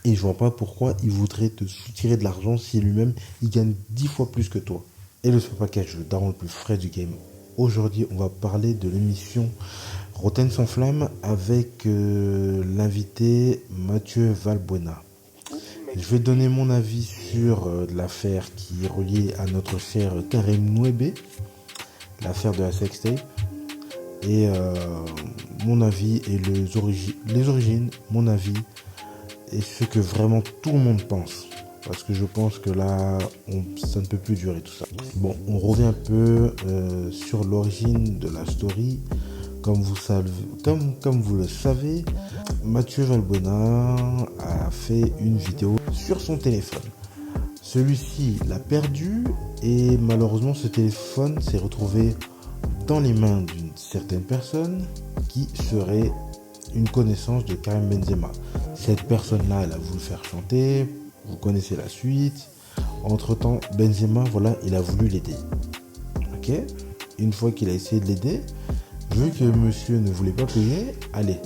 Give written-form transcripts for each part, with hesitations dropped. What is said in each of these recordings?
Et je vois pas pourquoi il voudrait te soutirer de l'argent si lui-même il gagne 10 fois plus que toi. Et le Super Package, le daron le plus frais du game. Aujourd'hui, on va parler de l'émission Rotten sans flamme avec l'invité Mathieu Valbuena. Je vais donner mon avis sur l'affaire qui est reliée à notre cher Karim Nouébé, l'affaire de la sextape, et mon avis et les origines, mon avis et ce que vraiment tout le monde pense. Parce que je pense que là, ça ne peut plus durer tout ça. Bon, on revient un peu sur l'origine de la story. Comme vous le savez, Mathieu Valbuena a fait une vidéo sur son téléphone. Celui-ci l'a perdu et malheureusement ce téléphone s'est retrouvé dans les mains d'une certaine personne qui serait une connaissance de Karim Benzema. Cette personne-là, elle a voulu faire chanter, vous connaissez la suite. Entre-temps, Benzema, voilà, il a voulu l'aider. Ok. Une fois qu'il a essayé de l'aider, vu que monsieur ne voulait pas payer, allez,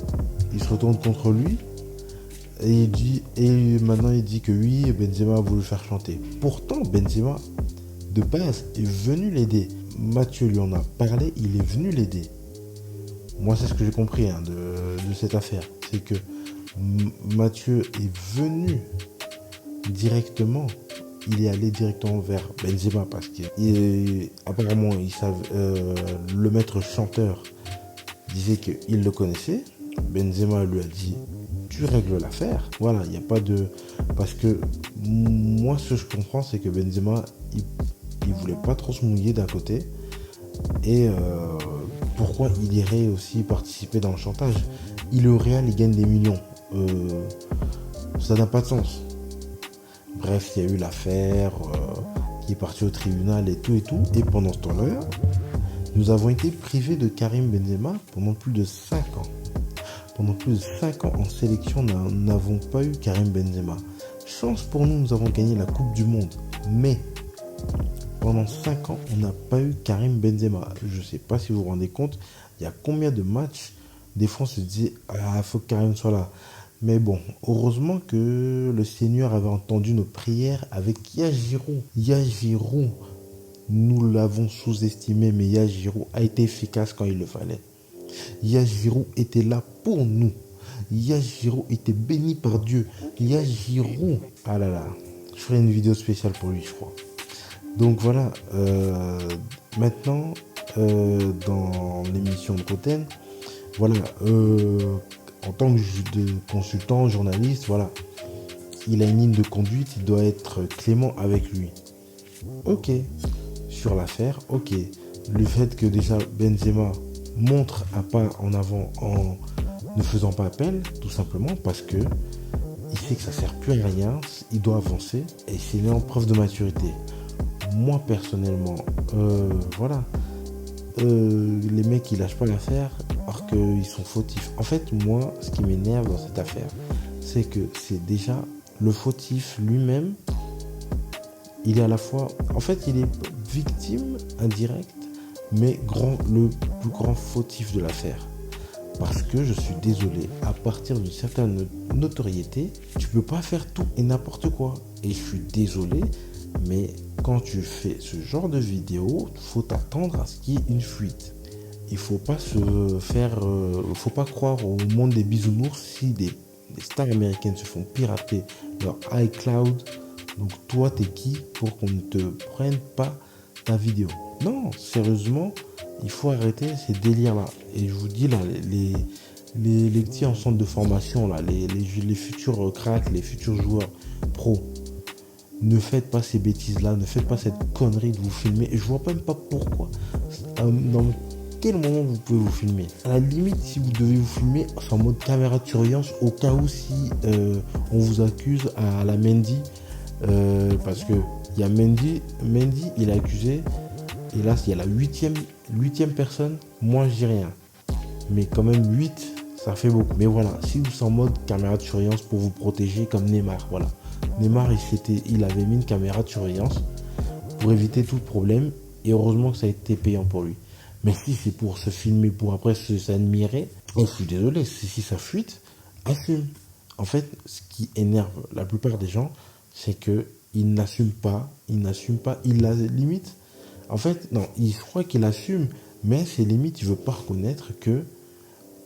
il se retourne contre lui et maintenant il dit que oui, Benzema a voulu faire chanter. Pourtant, Benzema, de base, est venu l'aider. Mathieu lui en a parlé, il est venu l'aider. Moi, c'est ce que j'ai compris de cette affaire. C'est que Mathieu est venu directement. Il est allé directement vers Benzema parce qu'apparemment, le maître chanteur disait qu'il le connaissait. Benzema lui a dit, tu règles l'affaire. Voilà, il n'y a pas de... Parce que moi, ce que je comprends, c'est que Benzema, il voulait pas trop se mouiller d'un côté. Et pourquoi il irait aussi participer dans le chantage? Il est au Real, il gagne des millions. Ça n'a pas de sens. Bref, il y a eu l'affaire qui est partie au tribunal et tout. Et pendant ce temps-là, nous avons été privés de Karim Benzema pendant plus de 5 ans. Pendant plus de 5 ans en sélection, nous n'avons pas eu Karim Benzema. Chance pour nous, nous avons gagné la Coupe du Monde. Mais pendant 5 ans, on n'a pas eu Karim Benzema. Je ne sais pas si vous vous rendez compte, il y a combien de matchs, des fois on se disait, ah, faut que Karim soit là. Mais bon, heureusement que le Seigneur avait entendu nos prières avec Yajiro. Yajiro, nous l'avons sous-estimé, mais Yajiro a été efficace quand il le fallait. Yajiro était là pour nous. Yajiro était béni par Dieu. Yajiro, ah là là, je ferai une vidéo spéciale pour lui, je crois. Donc voilà, maintenant, dans l'émission de Rotten, voilà, en tant que consultant, journaliste, voilà, il a une ligne de conduite, il doit être clément avec lui. Ok, sur l'affaire, ok. Le fait que déjà Benzema montre un pas en avant en ne faisant pas appel, tout simplement parce que il sait que ça sert plus à rien, il doit avancer et c'est en preuve de maturité. Moi personnellement, voilà, les mecs ils lâchent pas l'affaire alors qu'ils sont fautifs. En fait, moi, ce qui m'énerve dans cette affaire, c'est que c'est déjà le fautif lui-même. Il est à la fois, en fait, il est victime indirecte, mais le plus grand fautif de l'affaire. Parce que je suis désolé, à partir d'une certaine notoriété, tu peux pas faire tout et n'importe quoi. Et je suis désolé, mais quand tu fais ce genre de vidéo, il faut t'attendre à ce qu'il y ait une fuite. Il faut pas faut pas croire au monde des bisounours si des stars américaines se font pirater leur iCloud. Donc toi, t'es qui pour qu'on ne te prenne pas ta vidéo? Non, sérieusement, il faut arrêter ces délires-là. Et je vous dis là, les petits en centre de formation, là, les futurs cracks, les futurs joueurs pros, ne faites pas ces bêtises-là, ne faites pas cette connerie de vous filmer. Et je vois même pas pourquoi. Dans quel moment vous pouvez vous filmer? À la limite, si vous devez vous filmer, c'est en mode caméra de surveillance, au cas où si on vous accuse à la Mendy. Parce que il y a Mendy, il a accusé. Et là, il y a la huitième personne. Moi, je dis rien. Mais quand même, 8, ça fait beaucoup. Mais voilà, si vous êtes en mode caméra de surveillance pour vous protéger, comme Neymar, voilà. Neymar, il avait mis une caméra de surveillance pour éviter tout problème. Et heureusement que ça a été payant pour lui. Mais si c'est pour se filmer, pour après s'admirer, je suis désolé, si ça fuite, assume. En fait, ce qui énerve la plupart des gens, c'est que ils n'assument pas, il a limite. En fait, non, il croit qu'il assume, mais c'est limite, il veut pas reconnaître que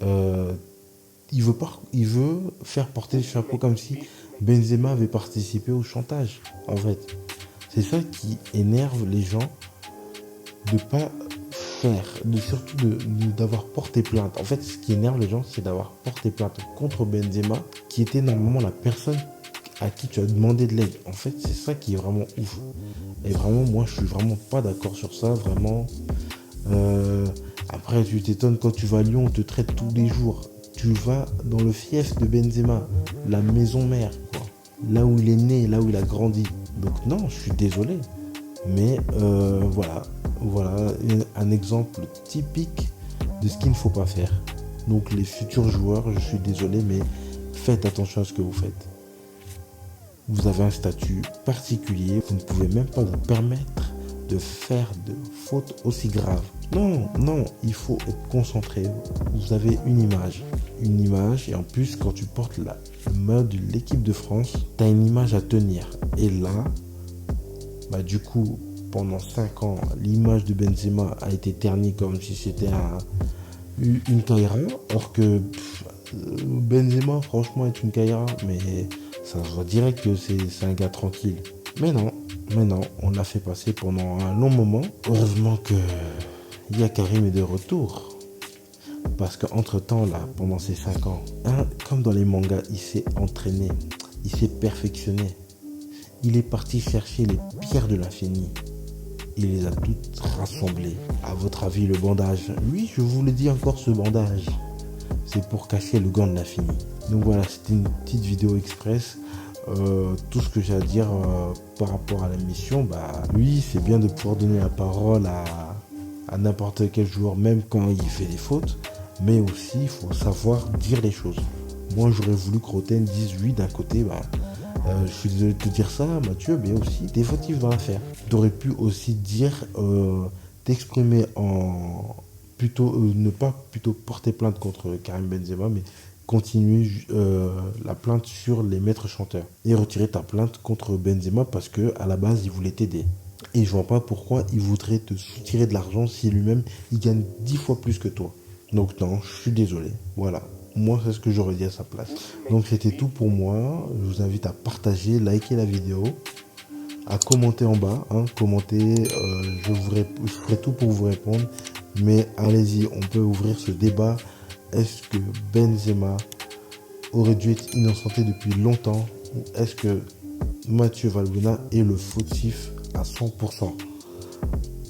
euh, il veut faire porter le chapeau comme si Benzema avait participé au chantage. En fait, c'est ça qui énerve les gens de pas faire, surtout d'avoir porté plainte. En fait, ce qui énerve les gens, c'est d'avoir porté plainte contre Benzema, qui était normalement la personne à qui tu as demandé de l'aide. En fait, c'est ça qui est vraiment ouf. Et vraiment, moi, je suis vraiment pas d'accord sur ça, vraiment. Après, tu t'étonnes quand tu vas à Lyon, on te traite tous les jours. Tu vas dans le fief de Benzema, la maison mère, quoi. Là où il est né, là où il a grandi. Donc non, je suis désolé. Mais voilà un exemple typique de ce qu'il ne faut pas faire. Donc les futurs joueurs, je suis désolé, mais faites attention à ce que vous faites. Vous avez un statut particulier, vous ne pouvez même pas vous permettre de faire de fautes aussi graves. Non, il faut être concentré. Vous avez une image, et en plus quand tu portes le maillot de l'équipe de France, tu as une image à tenir. Et là, du coup, pendant 5 ans, l'image de Benzema a été ternie comme si c'était une caïra, or que Benzema, franchement, est une caïra, mais ça se voit direct que c'est un gars tranquille. Mais non, on l'a fait passer pendant un long moment. Heureusement que Yakarim est de retour. Parce qu'entre temps, là, pendant ces 5 ans, comme dans les mangas, il s'est entraîné, il s'est perfectionné. Il est parti chercher les pierres de l'infini. Il les a toutes rassemblées. À votre avis, le bandage? Oui, je vous le dis encore, ce bandage, c'est pour cacher le gant de l'infini. Donc voilà, c'était une petite vidéo express. Tout ce que j'ai à dire par rapport à la mission, oui, c'est bien de pouvoir donner la parole à n'importe quel joueur, même quand il fait des fautes. Mais aussi, il faut savoir dire les choses. Moi, j'aurais voulu que Roten dise oui d'un côté, je suis désolé de te dire ça, Mathieu, mais aussi t'es fautif dans l'affaire. Tu aurais pu aussi dire, t'exprimer en plutôt, ne pas plutôt porter plainte contre Karim Benzema, mais continuer la plainte sur les maîtres chanteurs et retirer ta plainte contre Benzema parce que à la base il voulait t'aider. Et je vois pas pourquoi il voudrait te soutirer de l'argent si lui-même il gagne 10 fois plus que toi. Donc non, je suis désolé. Voilà. Moi, c'est ce que j'aurais dit à sa place. Donc, c'était tout pour moi. Je vous invite à partager, liker la vidéo, à commenter en bas. Commenter, je ferai tout pour vous répondre. Mais allez-y, on peut ouvrir ce débat. Est-ce que Benzema aurait dû être innocenté depuis longtemps? Ou est-ce que Mathieu Valbuena est le fautif à 100%?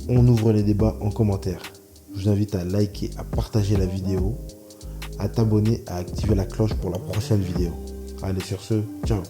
On ouvre les débats en commentaire. Je vous invite à liker, à partager la vidéo, à t'abonner, à activer la cloche pour la prochaine vidéo. Allez, sur ce, ciao.